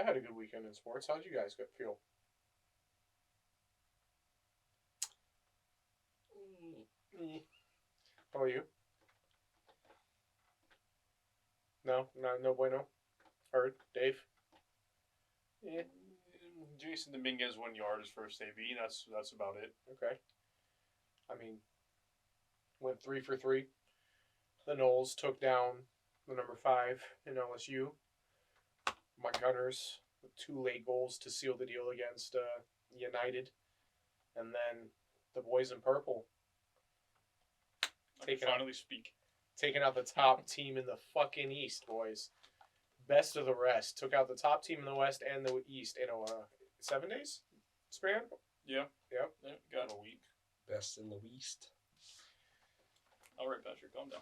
had a good weekend in sports. How'd you guys feel? How about you? No, no bueno. Heard, Dave. Yeah. Jason Dominguez 1 yard his first AB. That's about it. Okay. I mean, went 3 for 3. The Knowles took down the number 5 in LSU. My Gunners with 2 late goals to seal the deal against United, and then the boys in purple taking out the top team in the fucking East, boys. Best of the rest. Took out the top team in the West and the East in a 7 days span. Yeah. Yep. Yeah. Got a week. Best in the East. All right, Patrick, calm down.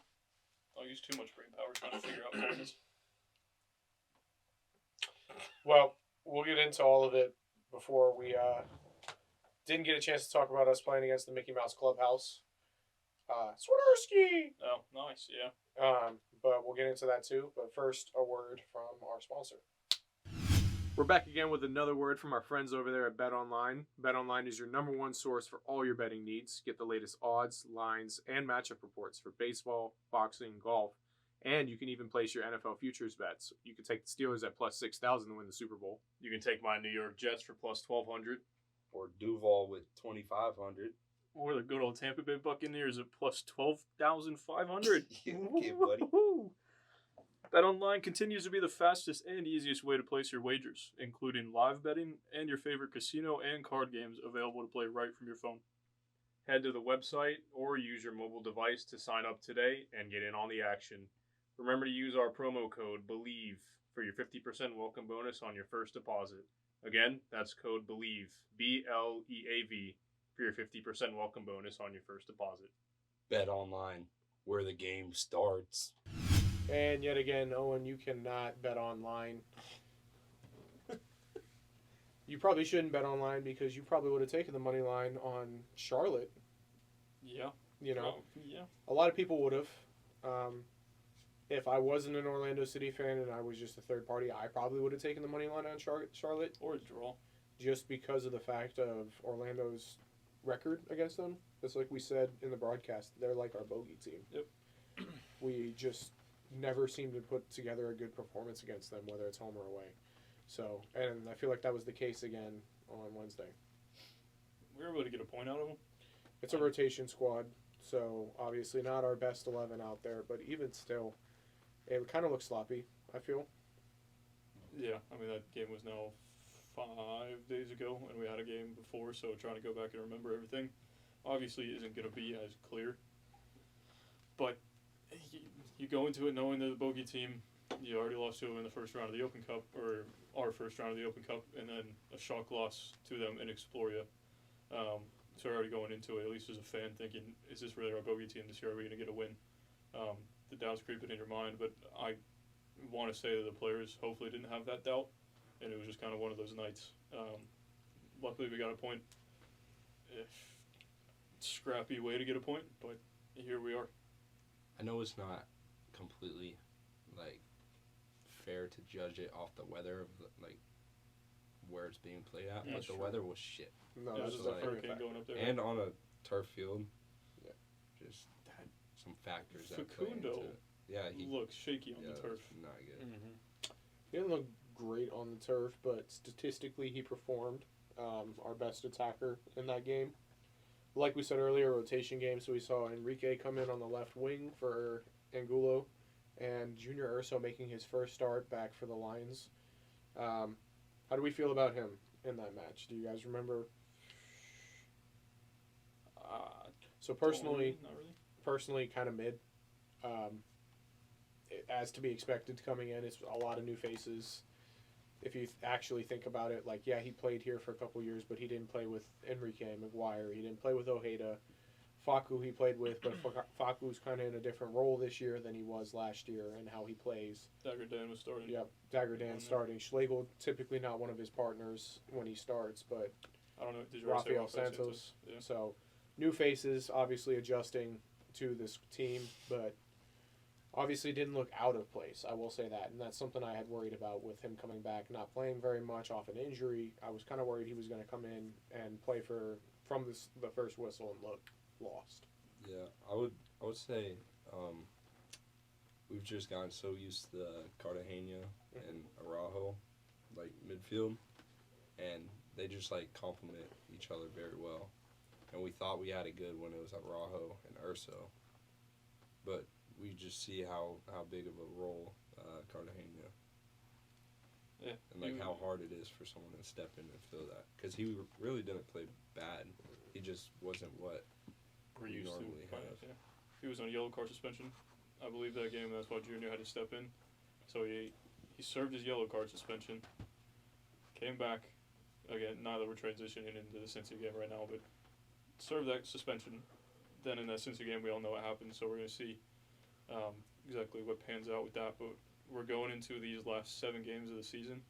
I'll use too much brain power trying to figure out points. Well, we'll get into all of it before we didn't get a chance to talk about us playing against the Mickey Mouse Clubhouse. Swiderski! Oh, nice, yeah. But we'll get into that too. But first, a word from our sponsor. We're back again with another word from our friends over there at BetOnline. BetOnline is your number one source for all your betting needs. Get the latest odds, lines, and matchup reports for baseball, boxing, golf, and you can even place your NFL futures bets. You can take the Steelers at plus 6,000 to win the Super Bowl. You can take my New York Jets for plus 1,200. Or Duval with 2,500. Or the good old Tampa Bay Buccaneers at plus 12,500. Okay, buddy. BetOnline continues to be the fastest and easiest way to place your wagers, including live betting and your favorite casino and card games available to play right from your phone. Head to the website or use your mobile device to sign up today and get in on the action. Remember to use our promo code BELIEVE for your 50% welcome bonus on your first deposit. Again, that's code BELIEVE, BLEAV, for your 50% welcome bonus on your first deposit. BetOnline, where the game starts. And yet again, Owen, you cannot bet online. You probably shouldn't bet online because you probably would have taken the money line on Charlotte. Yeah. You know? Yeah. A lot of people would have. If I wasn't an Orlando City fan and I was just a third party, I probably would have taken the money line on Charlotte. Or a draw. Just because of the fact of Orlando's record against them. It's like we said in the broadcast, they're like our bogey team. Yep. We just never seem to put together a good performance against them, whether it's home or away. So, and I feel like that was the case again on Wednesday. We were able to get a point out of them. It's a rotation squad, so obviously not our best 11 out there, but even still, it kind of looks sloppy, I feel. Yeah, I mean, that game was now 5 days ago, and we had a game before, so trying to go back and remember everything obviously isn't going to be as clear. But you go into it knowing they're the bogey team. You already lost to them in the first round of the Open Cup, or our first round of the Open Cup, and then a shock loss to them in Exploria. So we're already going into it, at least as a fan, thinking, is this really our bogey team this year? Are we going to get a win? The doubt's creeping in your mind, but I want to say that the players hopefully didn't have that doubt, and it was just kind of one of those nights. Luckily, we got a point. Scrappy way to get a point, but here we are. I know it's not completely, fair to judge it off the weather of, where it's being played at, but the weather was shit. No, it was just a hurricane going up there. And on a turf field. Yeah. Just had some factors that Facundo play into it. Yeah, he looks shaky on the turf. Not good. Mm-hmm. He didn't look great on the turf, but statistically he performed. Our best attacker in that game. Like we said earlier, rotation game, so we saw Enrique come in on the left wing for Angulo, and Junior Urso making his first start back for the Lions. How do we feel about him in that match? Do you guys remember? So personally, not really. Personally, kind of mid. As to be expected coming in, it's a lot of new faces. If you actually think about it, he played here for a couple years, but he didn't play with Enrique Maguire. He didn't play with Ojeda. Facu he played with, but Facu's kind of in a different role this year than he was last year and how he plays. Dagger Dan was starting. Yep, Dagger Dan starting. Schlegel, typically not one of his partners when he starts, but I don't know. Did you Rafael Santos. Yeah. So, new faces, obviously adjusting to this team, but Obviously didn't look out of place, I will say that. And that's something I had worried about with him coming back, not playing very much off an injury. I was kind of worried he was going to come in and play from the first whistle and look lost. Yeah, I would say we've just gotten so used to Cartagena and Araujo, like midfield, and they just like complement each other very well. And we thought we had it good when it was Araujo and Urso, but we just see how big of a role Cartagena. Yeah. And like how hard it is for someone to step in and fill that, because he really didn't play bad. He just wasn't what we're used normally to. have. Yeah. He was on a yellow card suspension, I believe, that game. That's why Junior had to step in. So he served his yellow card suspension, came back. Again, now that we're transitioning into the Cincy game right now, but served that suspension. Then in that Cincy game, we all know what happened. So we're going to see exactly what pans out with that. But we're going into these last 7 games of the season,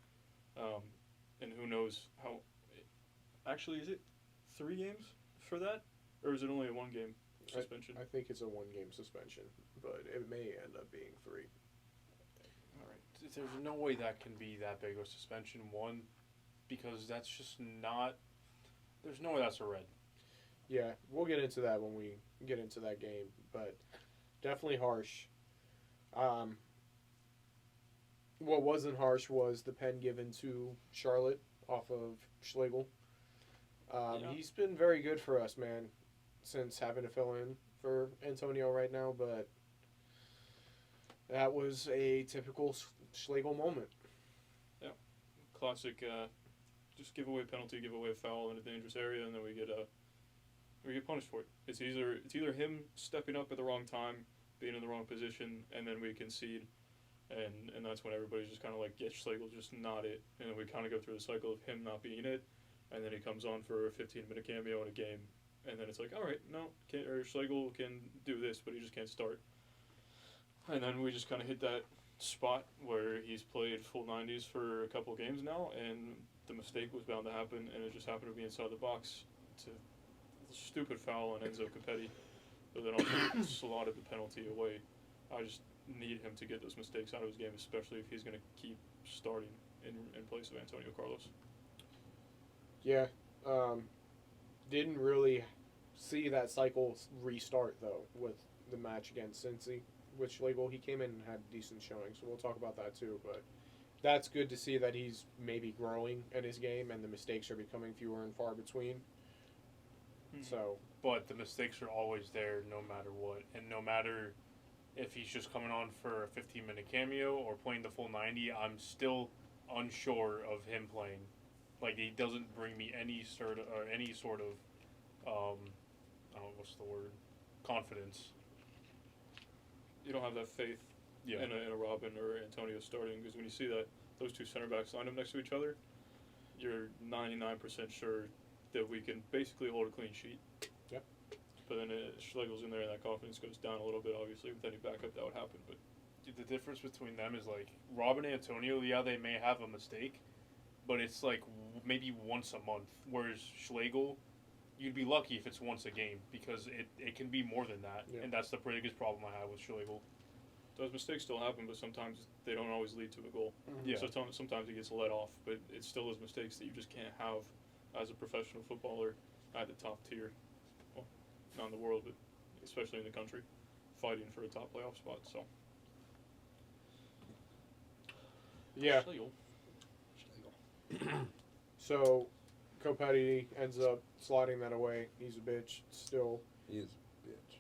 and who knows how. Actually, is it 3 games for that, or is it only a 1-game suspension? I think it's a 1-game suspension, but it may end up being 3. All right. There's no way that can be that big of a suspension. One, because that's just not. There's no way that's a red. Yeah, we'll get into that when we get into that game, but definitely harsh. What wasn't harsh was the pen given to Charlotte off of Schlegel. He's been very good for us, man, since having to fill in for Antonio right now, but that was a typical Schlegel moment. Yeah, classic. Just give away a penalty, give away a foul in a dangerous area, and then we get punished for it. It's either him stepping up at the wrong time, being in the wrong position, and then we concede, and that's when everybody's just kind of like, yes, Schlegel, just not it, and then we kind of go through the cycle of him not being it, and then he comes on for a 15-minute cameo in a game, and then it's like, all right, no, Schlegel can do this, but he just can't start, and then we just kind of hit that spot where he's played full 90s for a couple games now, and the mistake was bound to happen, and it just happened to be inside the box to stupid foul on Enzo Capetti, but then also slotted the penalty away. I just need him to get those mistakes out of his game, especially if he's going to keep starting in place of Antonio Carlos. Yeah, didn't really see that cycle restart, though, with the match against Cincy. With Schlegel, he came in and had a decent showing, so we'll talk about that too, but that's good to see that he's maybe growing in his game and the mistakes are becoming fewer and far between. So, but the mistakes are always there no matter what, and no matter if he's just coming on for a 15-minute cameo or playing the full 90, I'm still unsure of him playing. Like, he doesn't bring me any sort of what's the word, confidence. You don't have that faith in a Robin or Antonio starting, because when you see that those two center backs lined up next to each other, you're 99% sure that we can basically hold a clean sheet. Yep. But then Schlegel's in there and that confidence goes down a little bit, obviously, with any backup that would happen. But the difference between them is, like, Robin and Antonio, yeah, they may have a mistake, but it's like maybe once a month. Whereas Schlegel, you'd be lucky if it's once a game, because it can be more than that. Yeah. And that's the biggest problem I have with Schlegel. those mistakes still happen, but sometimes they don't always lead to a goal. Mm-hmm. Yeah. So sometimes he gets let off, but it's still those mistakes that you just can't have as a professional footballer at the top tier. Well, not in the world, but especially in the country, fighting for a top playoff spot. So. Yeah. Schlegel. So, Copetti ends up sliding that away. He's a bitch still. He is a bitch.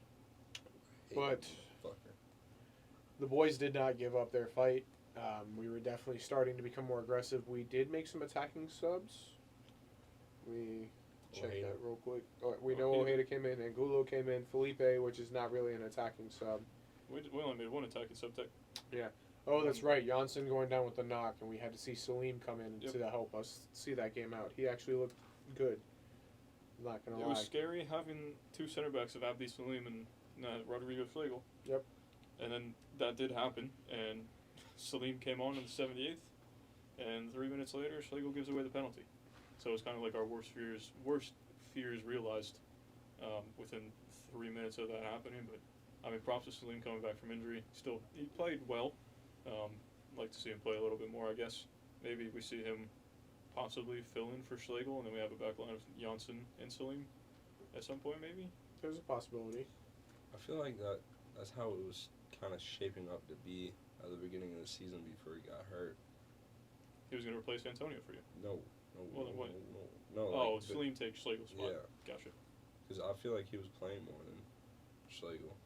But Fucker. the boys did not give up their fight. We were definitely starting to become more aggressive. We did make some attacking subs. We check Ojeda. that real quick. We know Ojeda. Ojeda came in, and Gulo came in. Felipe, which is not really an attacking sub. We only made one attacking sub-tech. Oh, that's right. Janssen going down with the knock, and we had to see Salim come in to help us see that game out. He actually looked good. I'm not going to It lie. was scary having two center backs of Abdi Salim and Rodrigo Schlegel. Yep. And then that did happen, and Salim came on in the 78th, and 3 minutes later, Schlegel gives away the penalty. So it's kind of like our worst fears realized within 3 minutes of that happening. But I mean, props to Salim coming back from injury. Still, he played well. Like to see him play a little bit more, I guess. Maybe we see him possibly fill in for Schlegel, and then we have a back line of Janssen and Salim at some point, maybe. There's a possibility. I feel like that's how it was kind of shaping up to be at the beginning of the season before he got hurt. He was going to replace Antonio for you. No. Well, then what? No. Oh, like, Salim takes Schlegel's spot. Yeah. Gotcha. Because I feel like he was playing more than Schlegel.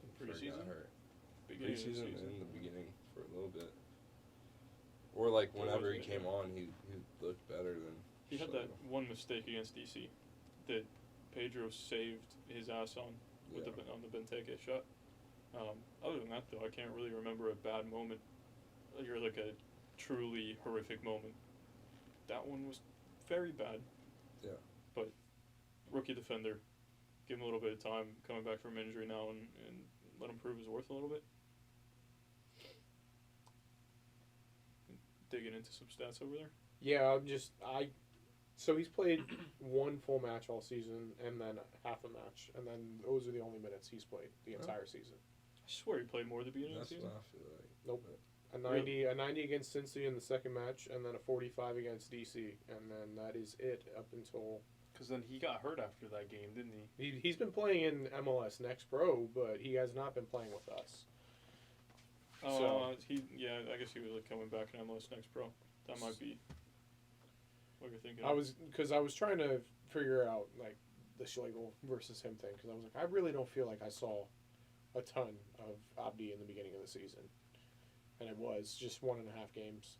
before he Preseason? got hurt. Beginning of the Preseason season. and in the beginning for a little bit. Or like whenever he wasn't it, came on, he looked better than He had that Schlegel. one mistake against DC that Pedro saved his ass on with Yeah. on the Benteke shot. Other than that, though, I can't really remember a bad moment. You're like a truly horrific moment. That one was very bad. Yeah. But rookie defender, give him a little bit of time, coming back from injury now, and let him prove his worth a little bit. Digging into some stats over there. Yeah, so he's played one full match all season, and then half a match, and then those are the only minutes he's played the entire season. I swear he played more at the beginning That's of the what season. I feel like. Nope. But A 90 against Cincy in the second match, and then a 45 against DC, and then that is it up until Because then he got hurt after that game, didn't he? he's been playing in MLS Next Pro, but he has not been playing with us. So- I guess he was like coming back in MLS Next Pro. That might be what you're thinking. I was trying to figure out like the Schlegel versus him thing, because I was like, I really don't feel like I saw a ton of Abdi in the beginning of the season, and it was just 1.5 games.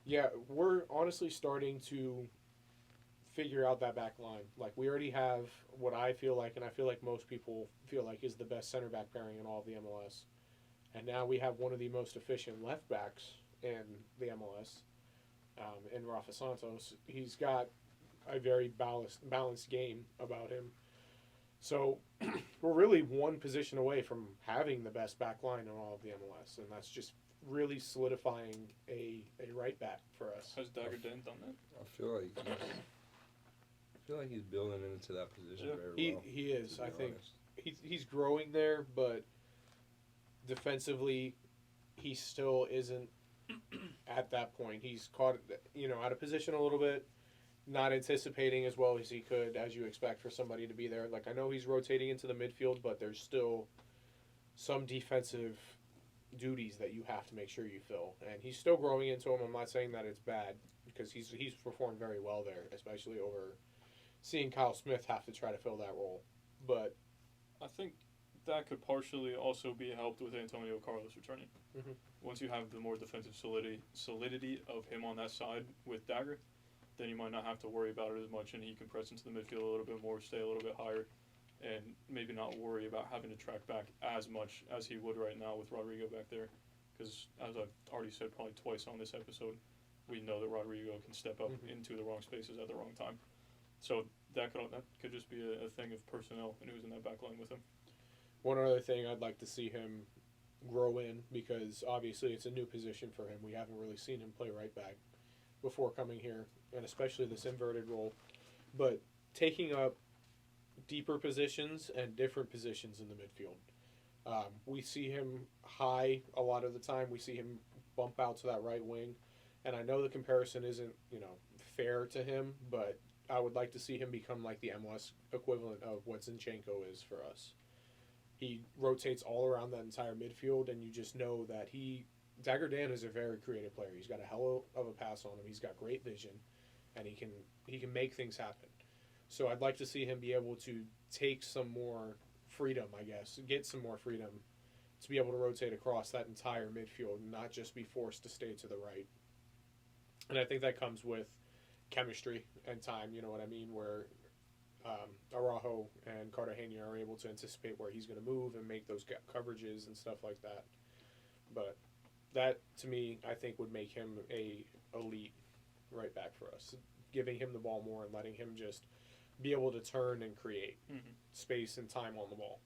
Yeah, we're honestly starting to figure out that back line. Like, we already have what I feel like, and I feel like most people feel like, is the best center back pairing in all of the MLS. And now we have one of the most efficient left backs in the MLS, in Rafa Santos. He's got a very balanced game about him. So we're really one position away from having the best back line in all of the MLS, and that's just really solidifying a right back for us. Has Dagger Den done that? I feel like he's building into that position very well. He is. to be I think honest. he's growing there, but defensively, he still isn't at that point. He's caught, out of position a little bit, not anticipating as well as he could, as you expect for somebody to be there. Like, I know he's rotating into the midfield, but there's still some defensive duties that you have to make sure you fill, and he's still growing into them. I'm not saying that it's bad, because he's performed very well there, especially over seeing Kyle Smith have to try to fill that role. But I think that could partially also be helped with Antonio Carlos returning. Mhm. Once you have the more defensive solidity of him on that side with Dagger, then you might not have to worry about it as much, and he can press into the midfield a little bit more, stay a little bit higher, and maybe not worry about having to track back as much as he would right now with Rodrigo back there. Because as I've already said probably twice on this episode, we know that Rodrigo can step up into the wrong spaces at the wrong time. So that could just be a thing of personnel and who's in that back line with him. one other thing I'd like to see him grow in, because obviously it's a new position for him. We haven't really seen him play right back before coming here, and especially this inverted role. But taking up deeper positions and different positions in the midfield. We see him high a lot of the time. We see him bump out to that right wing. And I know the comparison isn't, fair to him, but I would like to see him become like the MLS equivalent of what Zinchenko is for us. He rotates all around that entire midfield, and you just know that Dagger Dan is a very creative player. He's got a hell of a pass on him. He's got great vision, and he can make things happen. So I'd like to see him be able to take some more freedom, I guess, get some more freedom to be able to rotate across that entire midfield and not just be forced to stay to the right. And I think that comes with chemistry and time, you know what I mean, where Araujo and Cartagena are able to anticipate where he's going to move and make those coverages and stuff like that. But that, to me, I think would make him a elite right back for us, giving him the ball more and letting him just be able to turn and create space and time on the ball.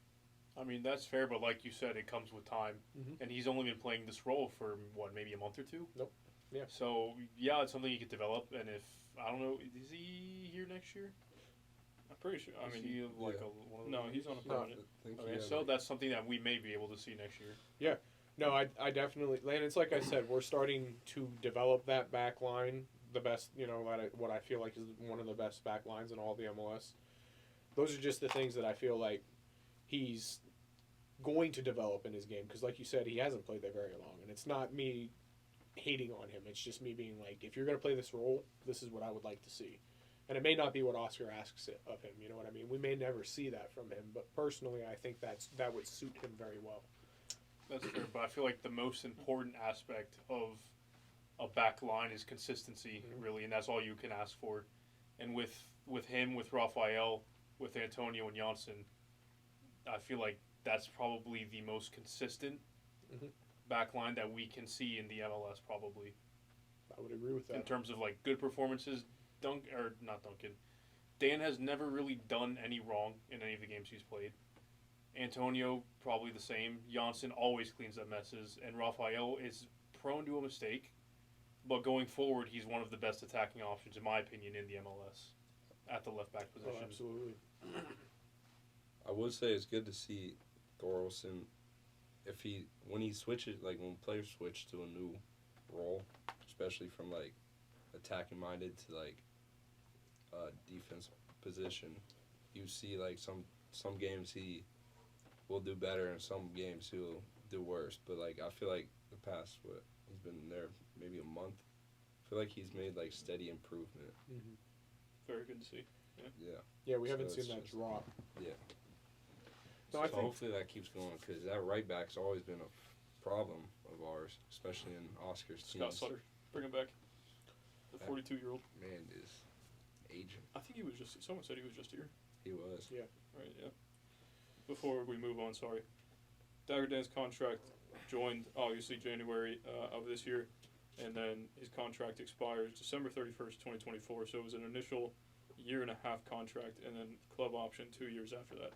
I mean, that's fair, but like you said, it comes with time. Mhm. And he's only been playing this role for, maybe a month or two? Nope. Yeah. So, yeah, it's something he could develop. And if, I don't know, is he here next year? I'm pretty sure. I Is mean, he like yeah. one of no, those? he's on a No. permanent. I think Oh, he Okay, had, so like, that's something that we may be able to see next year. No, I definitely, and it's like I said, we're starting to develop that back line, the best, what I feel like is one of the best back lines in all the MLS. Those are just the things that I feel like he's going to develop in his game, because like you said, he hasn't played there very long, and it's not me hating on him, it's just me being like, if you're going to play this role, this is what I would like to see. And it may not be what Oscar asks it of him, you know what I mean? We may never see that from him, but personally I think that would suit him very well. That's fair, but I feel like the most important aspect of a back line is consistency, really, and that's all you can ask for. And with him, with Raphael, with Antonio and Janssen, I feel like that's probably the most consistent back line that we can see in the MLS, probably. I would agree with that. In terms of like good performances, not Duncan. Dan has never really done any wrong in any of the games he's played. Antonio, probably the same. Janssen always cleans up messes. And Raphael is prone to a mistake. But going forward, he's one of the best attacking options, in my opinion, in the MLS at the left back position. Oh, absolutely. I would say it's good to see Thorolson, when he switches, like when players switch to a new role, especially from like attacking minded to like defense position, you see like some games he will do better and some games he'll do worse. But like I feel like the past he's been there maybe a month, I feel like he's made like steady improvement. Mm-hmm. Very good to see. Yeah, we haven't So seen it's that just- drop. Yeah. No, I So think hopefully that keeps going, because that right back's always been a problem of ours, especially in Oscar's Scott teams. Sutter, bring him back. The Yeah. 42-year-old. Man is aging. I think he was just. Someone said he was just here. He was. Right. Yeah. Before we move on, sorry. Dagger Dan's contract joined obviously January of this year, and then his contract expires December 31st, 2024. So it was an initial 1.5-year contract, and then club option 2 years after that.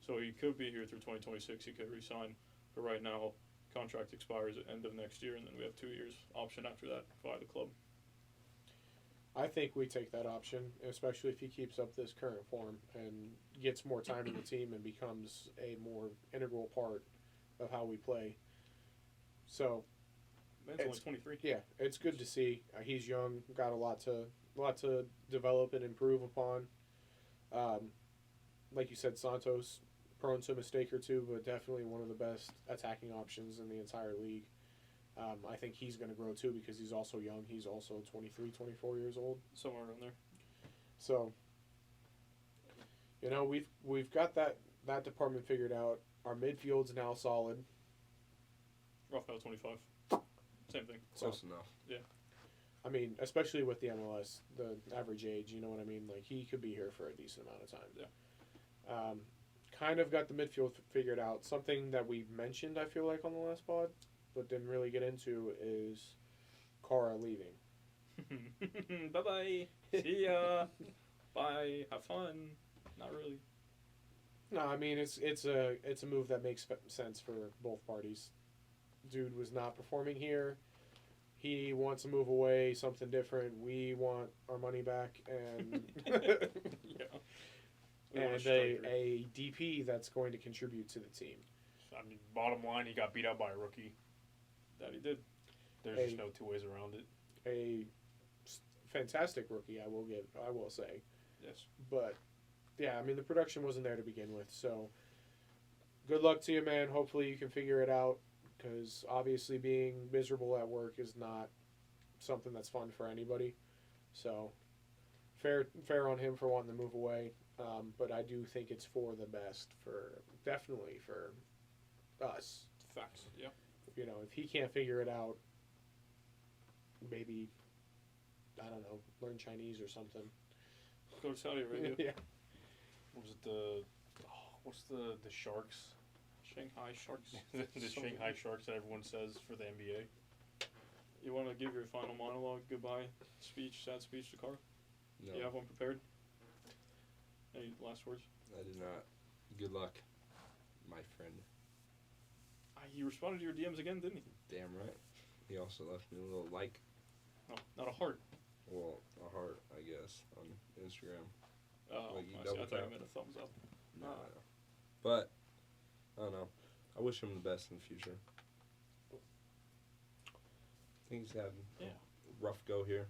So he could be here through 2026. He could re-sign, but right now, contract expires at end of next year, and then we have 2 years option after that via the club. I think we take that option, especially if he keeps up this current form and gets more time in the team and becomes a more integral part of how we play. So, Man's only 23. yeah, it's good to see. He's young, got a lot to develop and improve upon. Like you said, Santos, prone to a mistake or two, but definitely one of the best attacking options in the entire league. I think he's going to grow too, because he's also young. He's also 23, 24 years old. Somewhere around there. So, we've got that department figured out. Our midfield's now solid. Raphael 25. Same thing. Close enough. I mean, especially with the MLS, the average age, you know what I mean? Like, he could be here for a decent amount of time. Yeah. Kind of got the midfield figured out. Something that we mentioned, I feel like, on the last pod, but didn't really get into, is Cara leaving. Bye-bye. See ya. Bye. Have fun. Not really. No, I mean, it's a move that makes sense for both parties. Dude was not performing here. He wants to move away, something different. We want our money back, and Yeah. We want a and striker. a DP that's going to contribute to the team. I mean, bottom line, he got beat out by a rookie. That he did. There's Hey. just no two ways around it. A fantastic rookie, I will say. Yes. But yeah, I mean, the production wasn't there to begin with. So good luck to you, man. Hopefully you can figure it out, because obviously being miserable at work is not something that's fun for anybody. So fair on him for wanting to move away. But I do think it's for the best, definitely for us. Facts. Yeah. If he can't figure it out, maybe, I don't know, learn Chinese or something. Go to Saudi Arabia. Yeah. What was it what's the Sharks? Shanghai Sharks. the Something. Shanghai Sharks that everyone says for the NBA. You want to give your final monologue, goodbye speech, sad speech to Carl? No, Do you have one prepared? Any last words? I did not. Good luck, my friend. He responded to your DMs again, didn't he? Damn right. He also left me a little like, Oh, not a heart. well, a heart, I guess, on Instagram. Oh, Like, you I see. I double thought tap? you meant a thumbs up. No. But I don't know. I wish him the best in the future. I think he's had Yeah. a rough go here.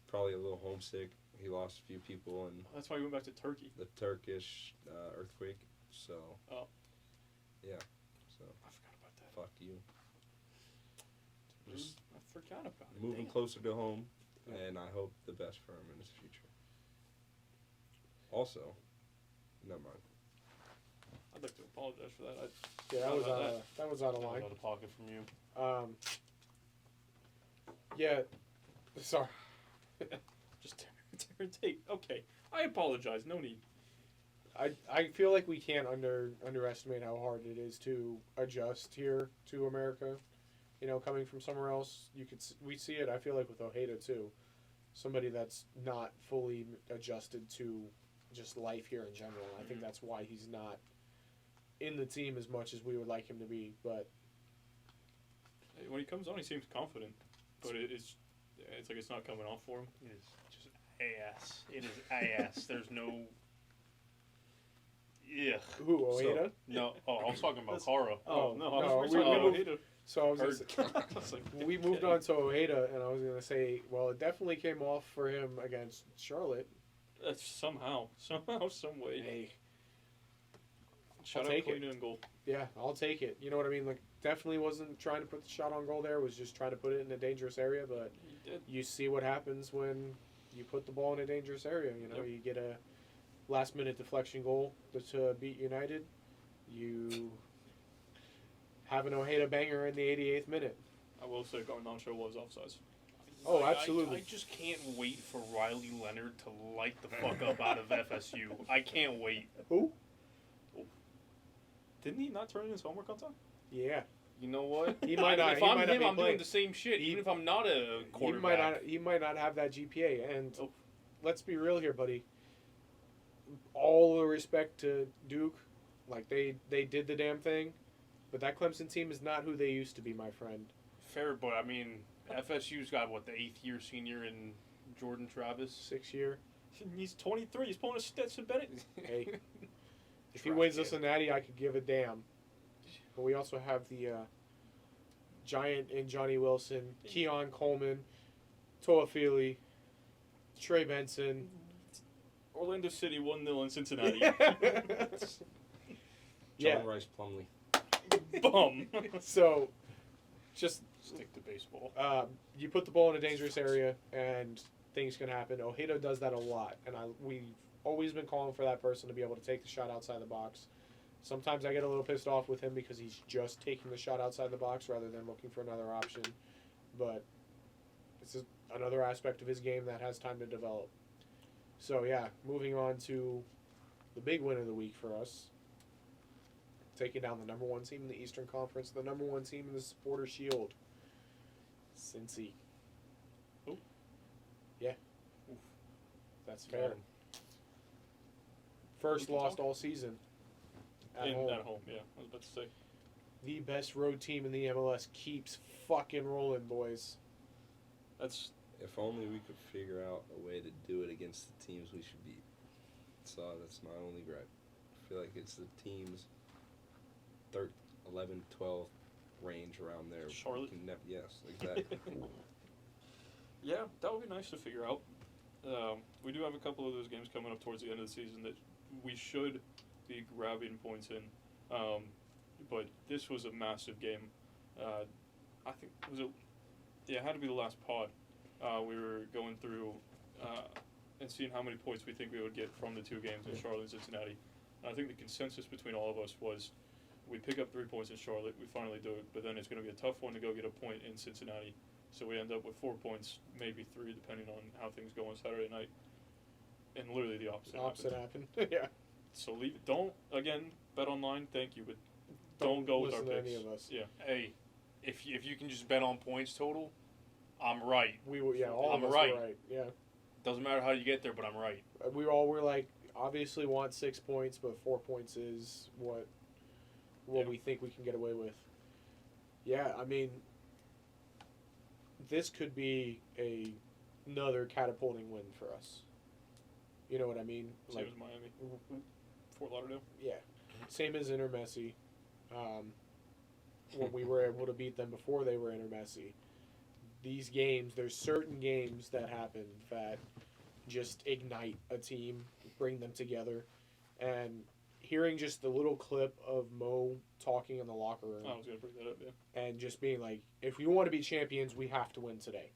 Probably a little homesick. He lost a few people in That's why he went back to Turkey. the Turkish earthquake. So. Oh. Yeah. So I forgot about that. fuck you. Just I forgot about it. moving Damn. closer to home, Yeah. and I hope the best for him in his future. Also, never mind. I'd like to apologize for that. Yeah, How about that was out of That was line. out of pocket from you. Yeah, sorry. Just tear and tape. Okay. I apologize. No need. I feel like we can't underestimate how hard it is to adjust here to America. You know, coming from somewhere else, we see it. I feel like with Ojeda too, somebody that's not fully adjusted to just life here in general. I think that's why he's not in the team as much as we would like him to be. But When he comes on, he seems confident, but it's like it's not coming off for him. It is just ass. It is ass. There's no. Ugh. who Ojeda? No. Oh, I was talking about Kara. Oh, no, no, I was we- talking about we- Ojeda. So I was gonna Hurt. say, I was like, we moved on to Ojeda, and I was gonna say, well, it definitely came off for him against Charlotte. That's somehow, some way. Hey, Shout I'll out take it. Clean and goal. yeah, I'll take it. You know what I mean? Like, definitely wasn't trying to put the shot on goal there. Was just trying to put it in a dangerous area. But He did. you see what happens when you put the ball in a dangerous area. You know, Yep. you get a last-minute deflection goal to beat United. You have an Ojeda banger in the 88th minute. I will say Garnacho was offsides. Oh, absolutely. I just can't wait for Riley Leonard to light the fuck up out of FSU. I can't wait. Who? Didn't he not turn in his homework on time? Yeah, You know what? He might not- If he I'm might not him, be I'm playing. doing the same shit. He- Even if I'm not a he quarterback. might not have that GPA. And Oh. let's be real here, buddy. All the respect to Duke, like they did the damn thing, but that Clemson team is not who they used to be, my friend. Fair, but I mean, FSU's got what, the 8th year senior in Jordan Travis. 6-year. He's 23. He's pulling a Stetson Bennett. Hey, if he Trash wins kid. the Cincinnati, I could give a damn. But we also have the giant in Johnny Wilson, Keon Coleman, Toafili, Trey Benson. Orlando City 1-0 in Cincinnati. Yeah. John Rice Plumley. Bum. So, just Stick to baseball. you put the ball in a dangerous area and things can happen. Ojeda does that a lot, and we've always been calling for that person to be able to take the shot outside the box. Sometimes I get a little pissed off with him because he's just taking the shot outside the box rather than looking for another option. But this is another aspect of his game that has time to develop. So yeah, moving on to the big win of the week for us. Taking down the number 1 team in the Eastern Conference, the number 1 team in the Supporter Shield. Cincy. Who? Yeah. Oof. That's fair. First We can lost talk. all season. At At home. home, yeah. I was about to say. The best road team in the MLS keeps fucking rolling, boys. That's If only we could figure out a way to do it against the teams we should beat. So that's my only gripe. I feel like it's the teams 11, 12 range around there. Charlotte? Yes, exactly. yeah, that would be nice to figure out. We do have a couple of those games coming up towards the end of the season that we should be grabbing points in. But this was a massive game. I think it had to be the last pod. We were going through and seeing how many points we think we would get from the 2 games in Charlotte and Cincinnati. And I think the consensus between all of us was we pick up 3 points in Charlotte, we finally do it, but then it's going to be a tough one to go get a point in Cincinnati. So we end up with 4 points, maybe 3, depending on how things go on Saturday night. And literally the opposite happened. happened. Yeah. So leave it. Don't, again, bet online, thank you, but don't go with our listen to picks. any of us. Yeah. Hey, if you can just bet on points total, I'm right. We were, yeah, all I'm of us right. were right. Yeah. Doesn't matter how you get there, but I'm right. We all were like, obviously want 6 points, but 4 points is what Yeah. we think we can get away with. Yeah, I mean, this could be another catapulting win for us. You know what I mean? Same as Miami. Fort Lauderdale. Yeah. Same as Inter Messi. When we were able to beat them before they were Inter Messi. These games, there's certain games that happen that just ignite a team, bring them together. And hearing just the little clip of Mo talking in the locker room. I was going to bring that up, yeah. And just being like, if we want to be champions, we have to win today.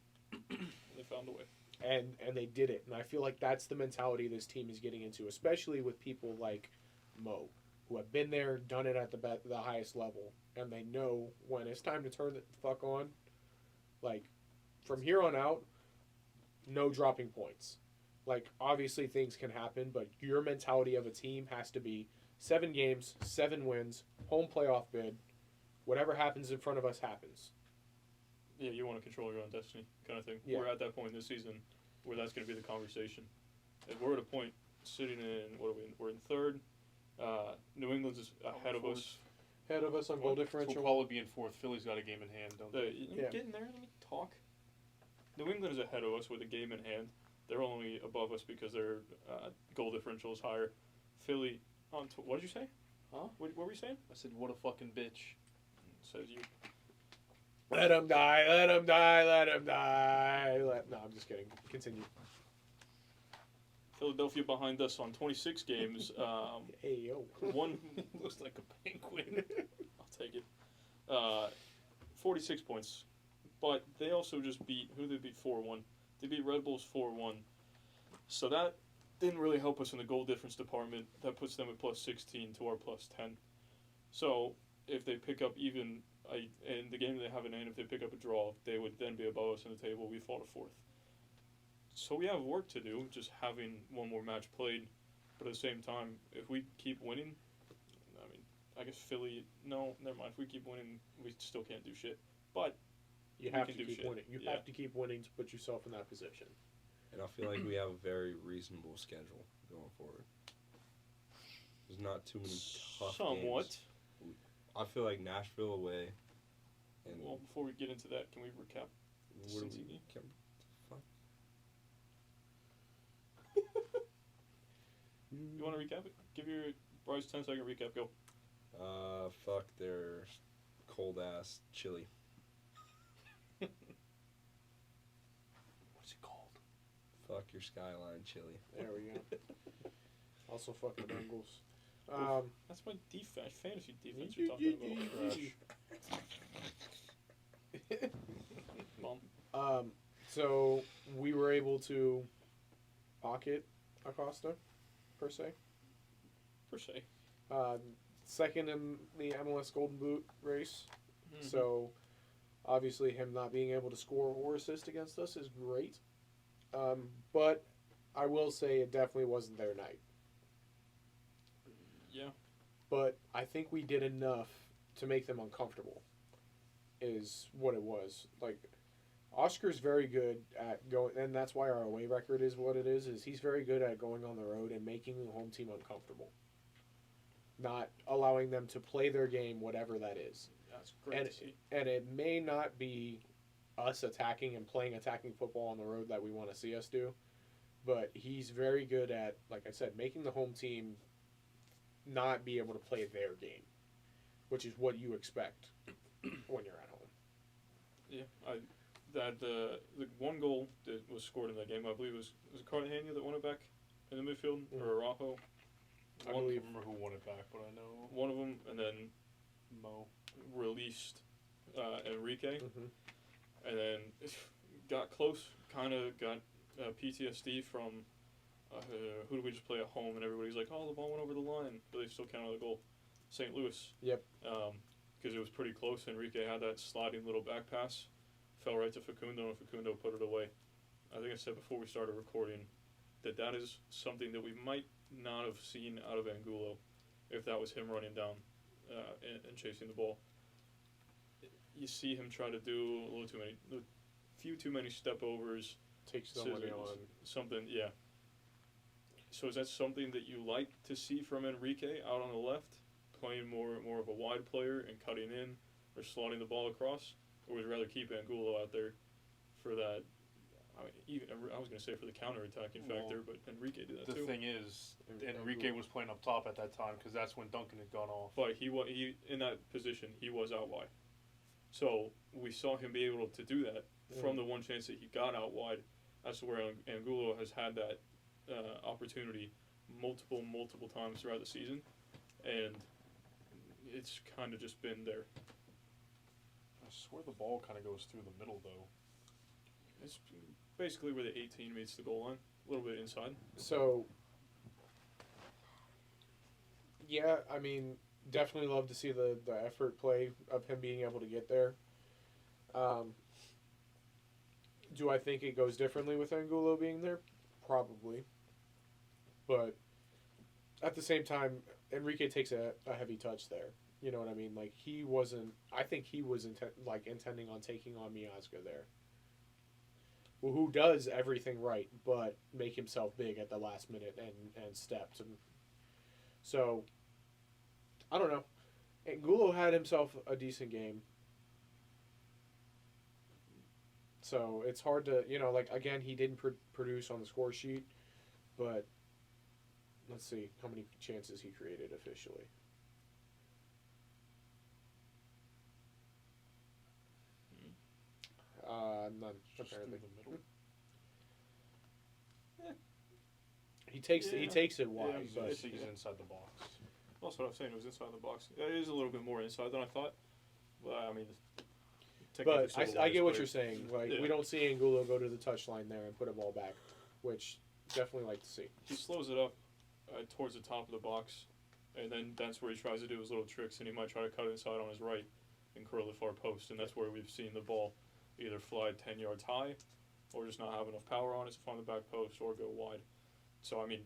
They found a way. And they did it. And I feel like that's the mentality this team is getting into, especially with people like Mo, who have been there, done it at the highest level. And they know when it's time to turn the fuck on, like, from here on out, no dropping points. Like, obviously things can happen, but your mentality of a team has to be 7 games, 7 wins, home playoff bid. Whatever happens in front of us happens. Yeah, you want to control your own destiny, kind of thing. Yeah. We're at that point this season where that's going to be the conversation. And we're at a point sitting in, what are we in? We're in 3rd. New England's is ahead of us. Ahead of us on goal We'll differential. probably be in 4th. Philly's got a game in hand, don't they? Yeah. Get in there, let me talk. New England is ahead of us with a game in hand. They're only above us because their goal differential is higher. Philly, what did you say? Huh? What were we saying? I said, what a fucking bitch. Says you. Let him die, let him die, let him die. No, I'm just kidding. Continue. Philadelphia behind us on 26 games. Hey, yo. One Looks like a penguin. I'll take it. 46 points. But they also just beat, who did they beat 4-1? They beat Red Bulls 4-1. So that didn't really help us in the goal difference department. That puts them at plus 16 to our plus 10. So if they pick up even, in the game they have in hand, if they pick up a draw, they would then be above us in the table. We fall to 4th. So we have work to do, just having one more match played. But at the same time, if we keep winning, I mean, I guess Philly, no, never mind. If we keep winning, we still can't do shit. But You we have can to do keep shit. winning. You Yeah. have to keep winning to put yourself in that position. And I feel like we have a very reasonable schedule going forward. There's not too many tough somewhat. games. I feel like Nashville away. And Well, before we get into that, can we recap? what do Cincy. we? Fuck. You want to recap it? Give your Bryce 10-second recap. Go. Fuck their cold ass chili. What's it called? Fuck your Skyline chili. There we go. Also, fucking Bengals. That's my defense, fantasy defense you're talking about. Trash. Mom. So we were able to pocket Acosta, per se. Per se. Second in the MLS Golden Boot race. Mm-hmm. So obviously him not being able to score or assist against us is great. But I will say it definitely wasn't their night. Yeah. But I think we did enough to make them uncomfortable, is what it was. Like, Oscar's very good at going, and that's why our away record is what it is he's very good at going on the road and making the home team uncomfortable. Not allowing them to play their game, whatever that is. That's great to see. And it may not be us attacking and playing attacking football on the road that we want to see us do, but he's very good at, like I said, making the home team not be able to play their game, which is what you expect when you're at home. Yeah, the one goal that was scored in that game, I believe, was it Cartagena that won it back in the midfield, or Araujo? I don't remember who won it back, but I know One of them, and then Mo released Enrique, Mm-hmm. and then got close, kind of got PTSD from who did we just play at home, and everybody's like, oh, the ball went over the line, but they still counted the goal. St. Louis. Yep. Because it was pretty close. Enrique had that sliding little back pass, fell right to Facundo, and Facundo put it away. I think I said before we started recording that is something that we might not have seen out of Angulo if that was him running down and chasing the ball. You see him try to do a few too many step overs. Takes somebody scissors, on. something, yeah. So is that something that you like to see from Enrique out on the left, playing more of a wide player and cutting in or slotting the ball across, or would you rather keep Angulo out there for that? I mean, even I was going to say for the counter-attacking factor, but Enrique did that too. because Enrique was playing up top at that time because that's when Duncan had gone off. Oh, But he in that position, he was out wide. So we saw him be able to do that from the one chance that he got out wide. That's where Angulo has had that opportunity multiple times throughout the season, and it's kind of just been there. I swear the ball kind of goes through the middle, though. It's basically where the 18 meets the goal line, a little bit inside. So, yeah, I mean, definitely love to see the effort play of him being able to get there. Do I think it goes differently with Angulo being there? Probably. But at the same time, Enrique takes a heavy touch there. You know what I mean? Like, he wasn't... I think he was intending on taking on Miazga there. Well, who does everything right but make himself big at the last minute and steps. And so, I don't know. Angulo had himself a decent game. So, it's hard to... again, he didn't produce on the score sheet. But, let's see how many chances he created officially. None, Just apparently. through the middle. He takes it wide, Yeah, but I think he's inside the box. That's what I'm saying. It was inside the box. It is a little bit more inside than I thought. But I mean, but technically I get what but you're saying. Like, yeah. we don't see Angulo go to the touchline there and put a ball back, which definitely like to see. He slows it up towards the top of the box, and then that's where he tries to do his little tricks, and he might try to cut it inside on his right and curl the far post, and that's where we've seen the ball either fly 10 yards high or just not have enough power on it to find the back post or go wide. So, I mean,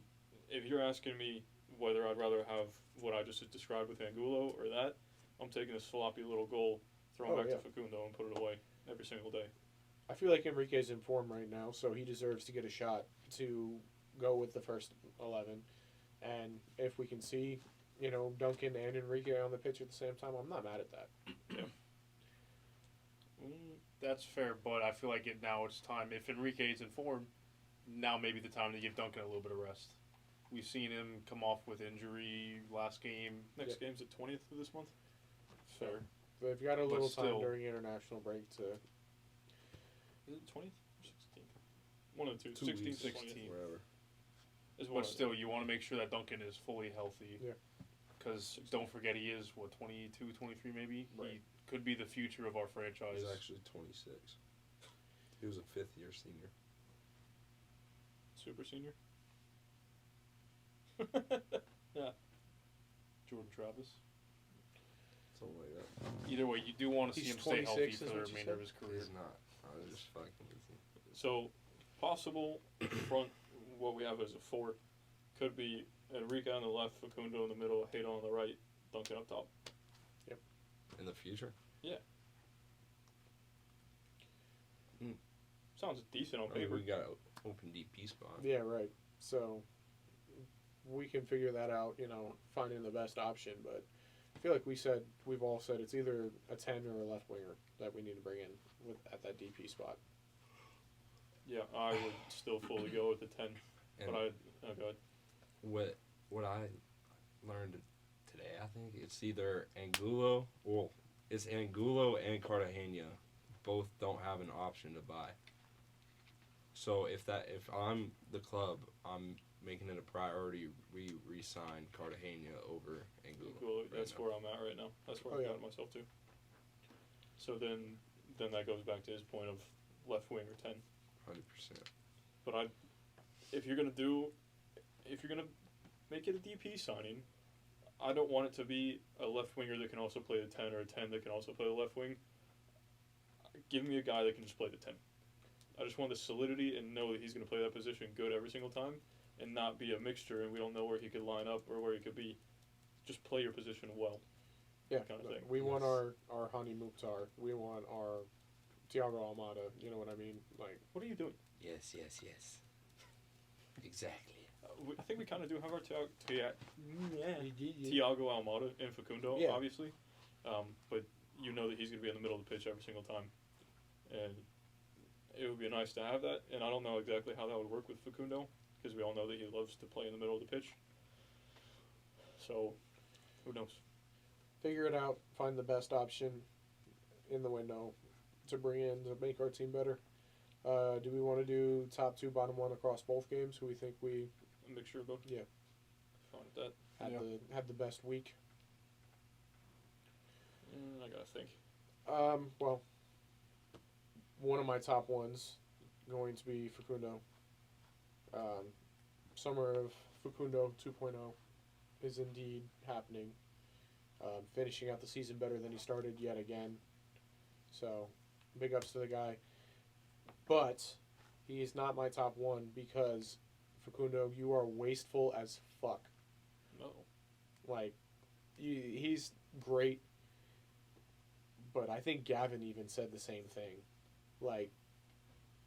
if you're asking me whether I'd rather have what I just described with Angulo or that, I'm taking a sloppy little goal, throwing back to Facundo and put it away every single day. I feel like Enrique's in form right now, so he deserves to get a shot to go with the first 11. And if we can see, Duncan and Enrique on the pitch at the same time, I'm not mad at that. That's fair, but I feel like now it's time. If Enrique's in form, now maybe the time to give Duncan a little bit of rest. We've seen him come off with injury last game. Next game's the 20th of this month. Fair. But they've got a little time still. during international break to... Is it 20th or 16th? One of the two. 2 16th, weeks, 16th. wherever. Is one But of still, you want to make sure that Duncan is fully healthy. Yeah. Because don't forget, he is, 22, 23 maybe? Right. He could be the future of our franchise. He's actually 26. He was a fifth-year senior. super senior. Yeah. Jordan Travis. Something like that. Either way, you do want to see He's him stay healthy 26 for is the what you remainder of said? his career. He's not. I was just fucking with you. So, possible front, what we have as a four, could be Enrique on the left, Facundo in the middle, Hayden on the right, Duncan up top. In the future? Sounds decent on I mean, paper. we got an open DP spot. Yeah, right. So we can figure that out, finding the best option. But I feel like we've all said it's either a 10 or a left winger that we need to bring in at that DP spot. Yeah, I would still fully go with the 10. And But go ahead. what I learned today, I think it's either Angulo, well, it's Angulo and Cartagena. Both don't have an option to buy. So if I'm the club, I'm making it a priority. We re-sign Cartagena over Angulo. Cool. right That's now. where I'm at right now. That's where Oh, I yeah. got myself to. So then that goes back to his point of left wing or 10. 100%. But if you're gonna make it a DP signing, I don't want it to be a left winger that can also play the 10 or a 10 that can also play the left wing. Give me a guy that can just play the 10. I just want the solidity and know that he's going to play that position good every single time and not be a mixture and we don't know where he could line up or where he could be. Just play your position well. Yeah, Kind of thing. we want Yes. our Hani Mukhtar. We want our Thiago Almada. You know what I mean? Like, What are you doing? Yes. Exactly. I think we kind of do have our Thiago yeah. Almada and Facundo, Yeah. obviously. But you know that he's going to be in the middle of the pitch every single time. And it would be nice to have that. And I don't know exactly how that would work with Facundo because we all know that he loves to play in the middle of the pitch. So, who knows? Figure it out. Find the best option in the window to bring in to make our team better. Do we want to do top 2, bottom 1 across both games? Who we think we A mixture of both. Yeah. Fine with that. had the best week? I gotta think. Well, one of my top ones going to be Facundo. Summer of Facundo 2.0 is indeed happening. Finishing out the season better than he started yet again. So, big ups to the guy. But he is not my top 1 because, Facundo, you are wasteful as fuck. No. Like, he's great. But I think Gavin even said the same thing. Like,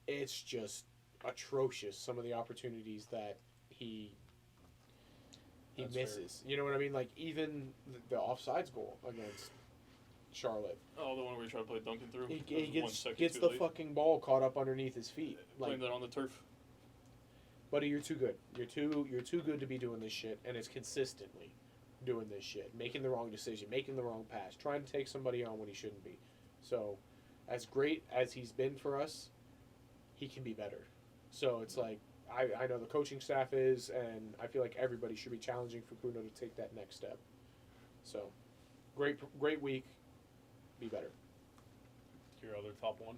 it's just atrocious, some of the opportunities that he That's misses. You know what I mean? Like, even the offsides goal against Charlotte. Oh, the one where he tried to play Duncan through. He That was 1 second gets too the late. fucking ball caught up underneath his feet. Playing Like, that on the turf. buddy, you're too good. You're too good to be doing this shit, and it's consistently doing this shit, making the wrong decision, making the wrong pass, trying to take somebody on when he shouldn't be. So, as great as he's been for us, he can be better. So it's like, I know the coaching staff is, and I feel like everybody should be challenging Facundo to take that next step. So, great week. Be better. Your other top 1?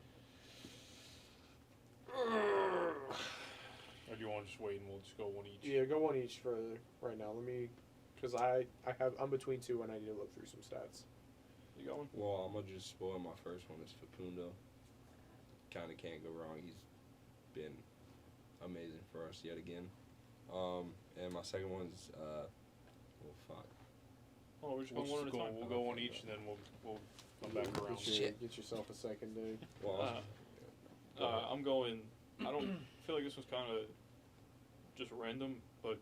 Or do you want to just wait and we'll just go one each? Yeah, go one each for right now. Let me, because I'm between 2 and I need to look through some stats. You got one? Well, I'm going to just spoil my first one. Is Facundo. Kind of can't go wrong. He's been amazing for us yet again. And my second one's, fuck. Oh, we're just We'll, going one at a time. we'll go one each, and then we'll come back around. Get yourself a second, dude. Well, I'm going. I don't feel like this was kind of just random, but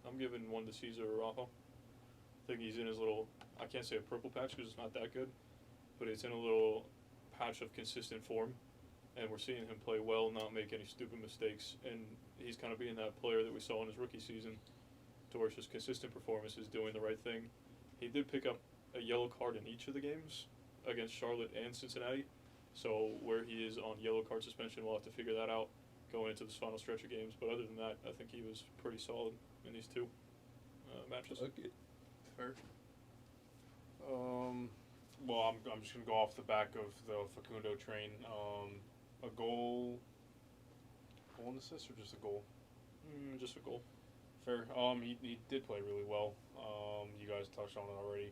I'm giving one to Cesar Araujo. I think he's in his little, I can't say a purple patch because it's not that good, but it's in a little patch of consistent form, and we're seeing him play well, not make any stupid mistakes, and he's kind of being that player that we saw in his rookie season, towards just consistent performances, doing the right thing. He did pick up a yellow card in each of the games against Charlotte and Cincinnati. So where he is on yellow card suspension, we'll have to figure that out going into this final stretch of games. But other than that, I think he was pretty solid in these 2 matches. Okay. Fair. Well, I'm just gonna go off the back of the Facundo train. A goal and assist, or just a goal? Just a goal. Fair. He did play really well. You guys touched on it already.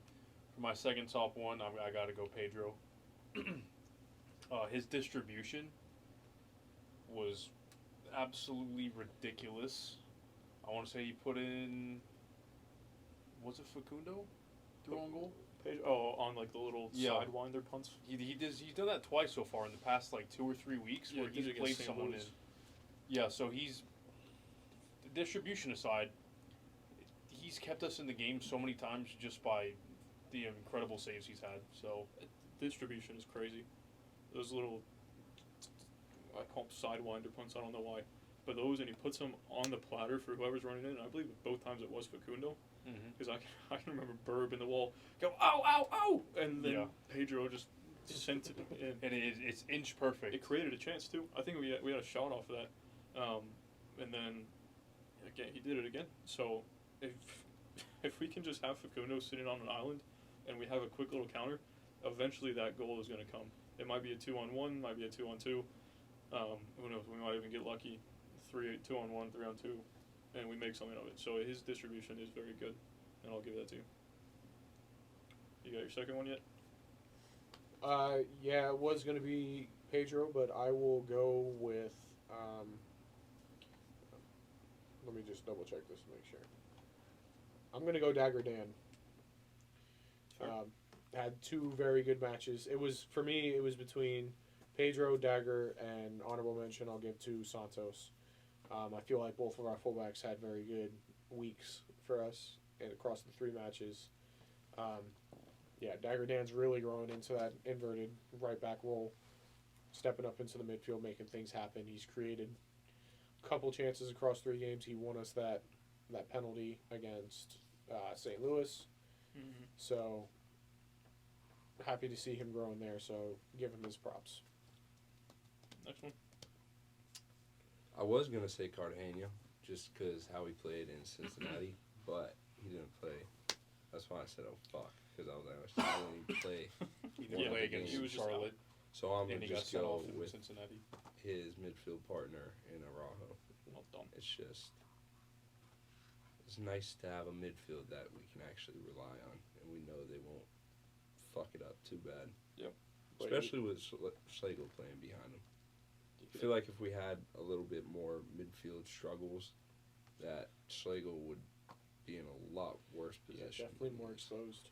For my second top 1, I got to go Pedro. His distribution was absolutely ridiculous. I want to say he put in. Was it Facundo? Through on goal? On like the little Yeah. sidewinder punts. He's done that twice so far in the past like 2 or 3 weeks, Yeah, where he did he's it played against St. someone in. Louis. Yeah, so he's, the distribution aside, he's kept us in the game so many times just by the incredible saves he's had. So Distribution is crazy. Those little, I call them sidewinder punts, I don't know why. But those, and he puts them on the platter for whoever's running in. And I believe both times it was Facundo. Because I can remember Burb in the wall go, ow, ow, ow! And then Pedro just sent it in. and it's inch perfect. It created a chance, too. I think we had a shot off of that. And then, again, he did it again. So, if we can just have Facundo sitting on an island and we have a quick little counter, eventually that goal is going to come. It might be a 2-on-1, might be a 2-on-2. Who knows? We might even get lucky. 2-on-1, 3-on-2, and we make something of it. So his distribution is very good, and I'll give that to you. You got your second one yet? Yeah, it was going to be Pedro, but I will go with, let me just double check this to make sure. I'm going to go Dagger Dan. Sure. Had 2 very good matches. For me, it was between Pedro, Dagger, and honorable mention I'll give to Santos. I feel like both of our fullbacks had very good weeks for us and across the 3 matches. Dagger Dan's really growing into that inverted right back role, stepping up into the midfield, making things happen. He's created couple chances across 3 games. He won us that penalty against St. Louis. Mm-hmm. So happy to see him growing there. So give him his props. Next one. I was gonna say Cartagena just because how he played in Cincinnati, but he didn't play. That's why I said, "Oh fuck," because I was like, "I didn't play." He Yeah, didn't play he against was just Charlotte, So I'm and gonna he got just sent go off in with Cincinnati. his midfield partner in Araujo. Well done. It's nice to have a midfield that we can actually rely on, and we know they won't fuck it up too bad. Yep. Especially with Schlegel playing behind him. I feel like if we had a little bit more midfield struggles, that Schlegel would be in a lot worse Yeah, position. definitely more exposed.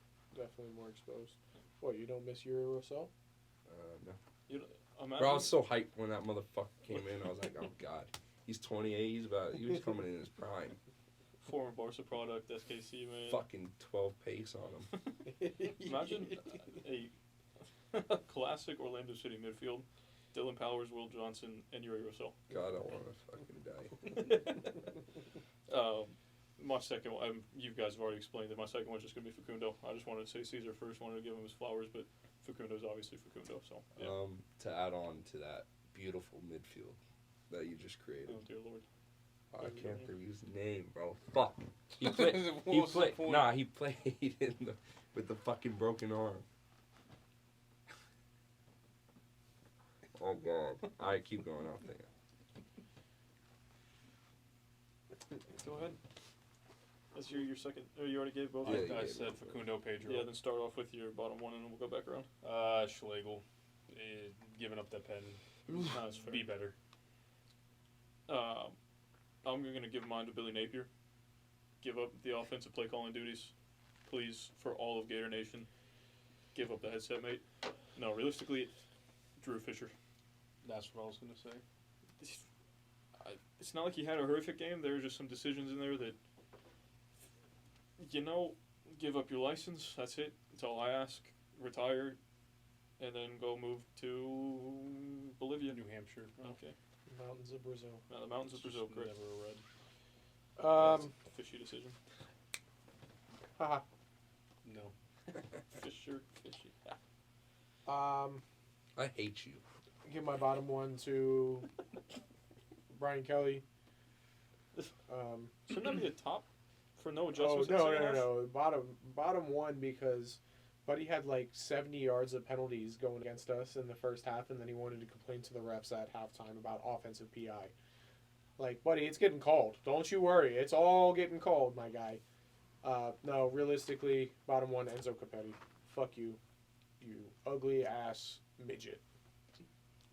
What, you don't miss Yuri Rousseau? No. Imagine, Bro, I was so hyped when that motherfucker came in. I was like, oh god, he's 28. He was coming in his prime. former Barca product, SKC, man. Fucking 12 pace on him. Imagine a classic Orlando City midfield. Dylan Powers, Will Johnson, and Yuri Rousseau. God, I want to fucking die. My second one, you guys have already explained it. My second one's just going to be Facundo. I just wanted to say Caesar first, wanted to give him his flowers, but Facundo's obviously Facundo, so yeah. To add on to that beautiful midfield that you just created. Oh, dear Lord. I can't think of his name, bro. Fuck. He played. He played with the fucking broken arm. Oh god. Alright, keep going. I'll think. Go ahead. That's your second. Oh, you already gave both. Yeah, I said Facundo, Pedro. Yeah, then start off with your bottom one, and then we'll go back around. Schlegel, giving up that pen. That's fair. Be better. I'm going to give mine to Billy Napier. Give up the offensive play calling duties, please, for all of Gator Nation. Give up the headset, mate. No, realistically, Drew Fisher. That's what I was gonna say. It's not like he had a horrific game. There were just some decisions in there that, give up your license. That's it. That's all I ask. Retire, and then go move to Bolivia. New Hampshire. Okay. Mountains of Brazil. The mountains of Brazil, correct. Never read. That's a fishy decision. Haha. No. Fisher, fishy. I hate you. Give my bottom one to Brian Kelly. Shouldn't that be a top for no Oh adjustments? no! Bottom one because Buddy had like 70 yards of penalties going against us in the first half, and then he wanted to complain to the refs at halftime about offensive PI. Like, Buddy, it's getting called. Don't you worry. It's all getting called, my guy. No, realistically, bottom one, Enzo Capetti. Fuck you. You ugly ass midget.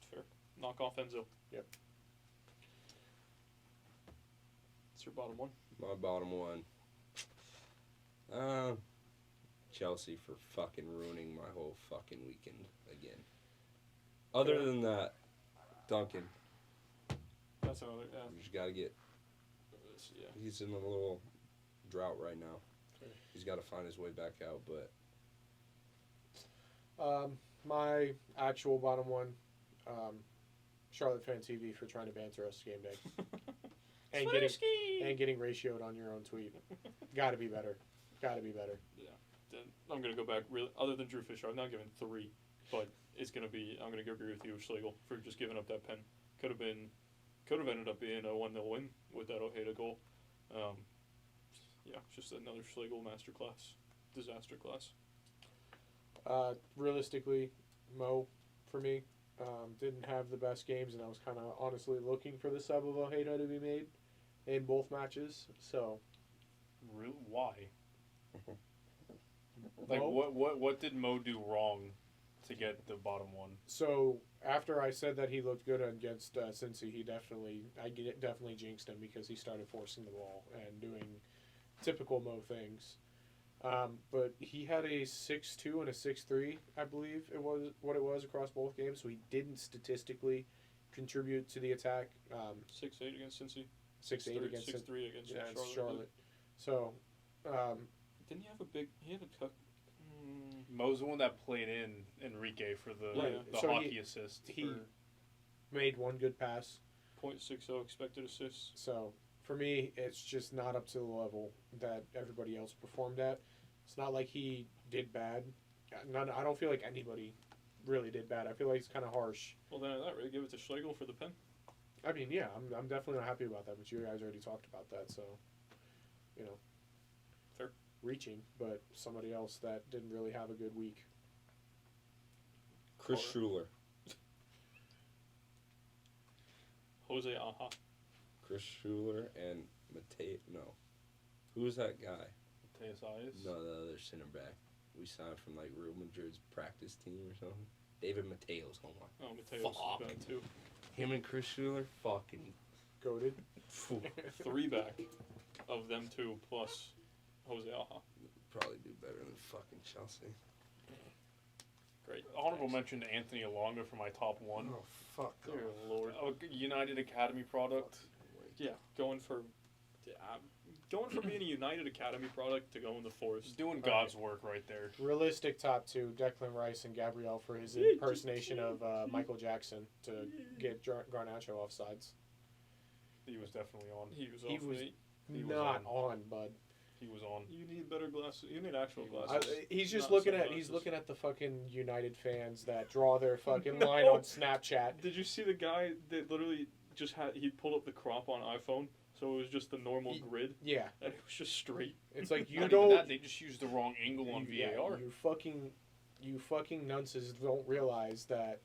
Fair. Knock off Enzo. Yep. It's your bottom one. My bottom one. Chelsea for fucking ruining my whole fucking weekend again. Other than that, Duncan. That's another. Yeah. You just gotta get. Yeah. He's in a little drought right now. Okay. He's got to find his way back out, but. My actual bottom one, Charlotte Fan TV for trying to banter us game day. and getting ratioed on your own tweet. Gotta be better. Then I'm gonna go back. Really, other than Drew Fisher, I've now given 3, but it's gonna be. I'm gonna agree with you, Schlegel, for just giving up that pen. Could have ended up being a 1-0 win with that Ojeda goal. Just another Schlegel masterclass, disaster class. Realistically, Mo, for me, didn't have the best games, and I was kind of honestly looking for the sub of Ojeda to be made in both matches. So, Why? Like, Mo? what did Mo do wrong to get the bottom one? So after I said that he looked good against Cincy, I definitely jinxed him because he started forcing the ball and doing typical Mo things. But he had a 6-2 and a 6-3, I believe it was across both games. So he didn't statistically contribute to the attack. 6-8 against Cincy. 6-8 against 6-3 against Charlotte. So, didn't he have a big? He had a. Mo's the one that played in Enrique for the So hockey assist. he made one good pass. .60 expected assists. So for me, it's just not up to the level that everybody else performed at. It's not like he did bad. I don't feel like anybody really did bad. I feel like it's kind of harsh. Well, then that really give it to Schlegel for the pen. I mean, yeah, I'm definitely not happy about that, but you guys already talked about that, so, you know. Fair. Reaching, but somebody else that didn't really have a good week. Chris Schuler. Jose Aja. Chris Schuler and Mateo. No. Who was that guy? Mateus Ayes. No, the other center back. We signed from like Real Madrid's practice team or something. David Mateo's home line. Oh, Mateus Fuck. is bad too. Him and Chris Schuler, fucking. Goated. Three back of them two plus Jose Aja. Probably do better than fucking Chelsea. Great. Honorable mention to Anthony Alonga for my top one. Oh, fuck. Dear Lord. A United Academy product. Yeah, going for being a United Academy product to go in the He's Forest. doing God's work right there. Realistic top two, Declan Rice and Gabriel for his impersonation of Michael Jackson to get Garnacho offsides. He was definitely on. He was He off. was mate. He was Not on, bud. He was on. You need better glasses. You need actual glasses. He's just not looking at sunglasses. the fucking United fans that draw their fucking line on Snapchat. Did you see the guy that literally just he pulled up the crop on iPhone, so it was just the normal grid, Yeah, and it was just straight. it's like you Not even don't. that, they just used the wrong angle on yeah, VAR. you fucking nunces don't realize that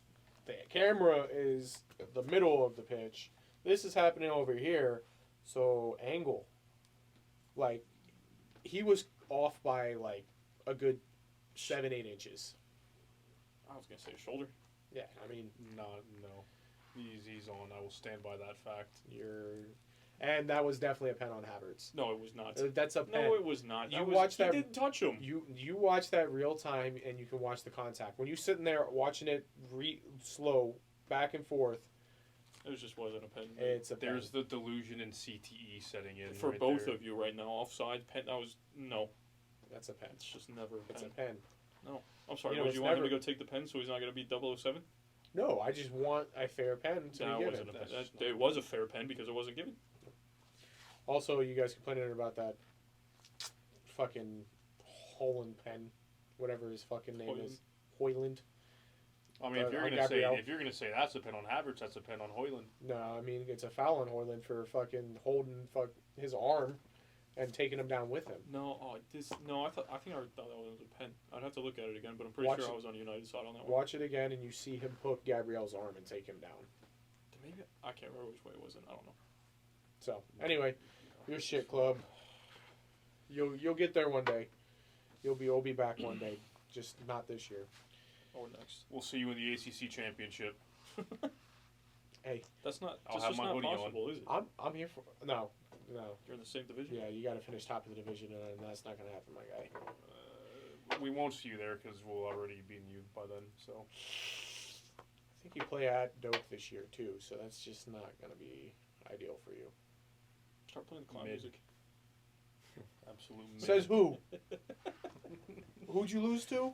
the camera is the middle of the pitch. This is happening over here, so angle. Like, he was off by like a good 7-8 inches. I was gonna say shoulder. Yeah, I mean No. He's on. I will stand by that fact. and that was definitely a pen on Havertz. No, it was not. That's a pen. No, it was not. You That was, watched that- He didn't touch him. You watch that real time and you can watch the contact. When you're sitting there watching it slow back and forth, It just wasn't a pen. it's a pen. There's the delusion in CTE setting in. For right both there. of you right now, offside pen. That was no. That's a pen. It's just never a It's a pen. pen. I'm sorry. You know, would it's you want him never- to go take the pen so he's not gonna be 007? No, I just want a fair pen to No, be it given. wasn't a pen. It was a fair pen because it wasn't given. Also, you guys complaining about that fucking Holland pen, whatever his fucking name is. Hoyland. I mean, if you're on gonna say Gabriel. that's a pen on Havertz, that's a pen on Hoyland. No, I mean it's a foul on Hoyland for fucking holding his arm and taking him down with him. No, I think I thought that was a pen. I'd have to look at it again, but I'm pretty Watch sure it. I was on the United side on that one. Watch it again and you see him hook Gabriel's arm and take him down. Maybe I can't remember which way it was in. I don't know. So anyway, your shit club. You'll get there one day. You'll be back one day, just not this year. Or next. We'll see you in the ACC championship. Hey, That's not. I'll That's have just my not hoodie on. possible, is it? I'm here for no. You're in the same division. Yeah, you got to finish top of the division, and that's not gonna happen, my guy. We won't see you there because we'll already be in you by then. So I think you play at Doak this year too, so that's just not gonna be ideal for you. Start playing the clown Mid. music. absolute. Says who? Who'd you lose to?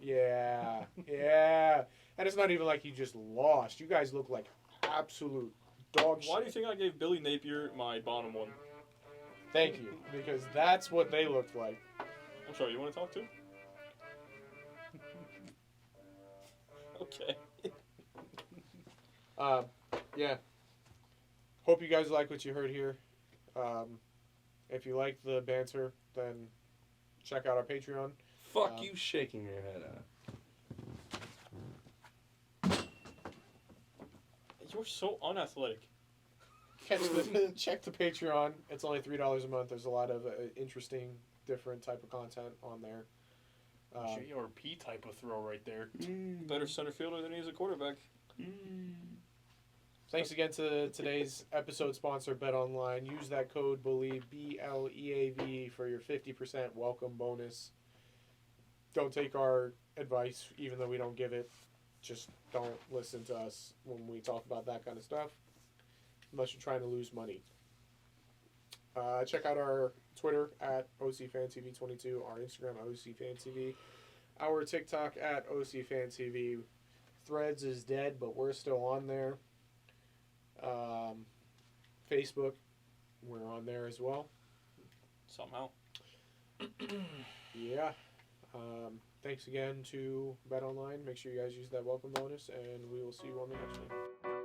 Yeah, yeah. And it's not even like you just lost. You guys look like absolute dog shit. Why do you think I gave Billy Napier my bottom one? Thank you, because that's what they looked like. I'm sorry. You want to talk to? Okay. Yeah. Hope you guys like what you heard here. If you like the banter, then check out our Patreon. Fuck you shaking your head at. You're so unathletic. Check the Patreon. It's only $3 a month. There's a lot of interesting, different type of content on there. JRP type of throw right there. Better center fielder than he is a quarterback. Thanks again to today's episode sponsor, BetOnline. Use that code BELIEVE, BLEAV, for your 50% welcome bonus. Don't take our advice, even though we don't give it. Just don't listen to us when we talk about that kind of stuff, unless you're trying to lose money. Check out our Twitter at OCFanTV22, our Instagram OCFanTV, our TikTok at OCFanTV. Threads is dead, but we're still on there. Facebook, we're on there as well. Somehow. Yeah. Thanks again to Bet Online. Make sure you guys use that welcome bonus, and we will see you on the next one.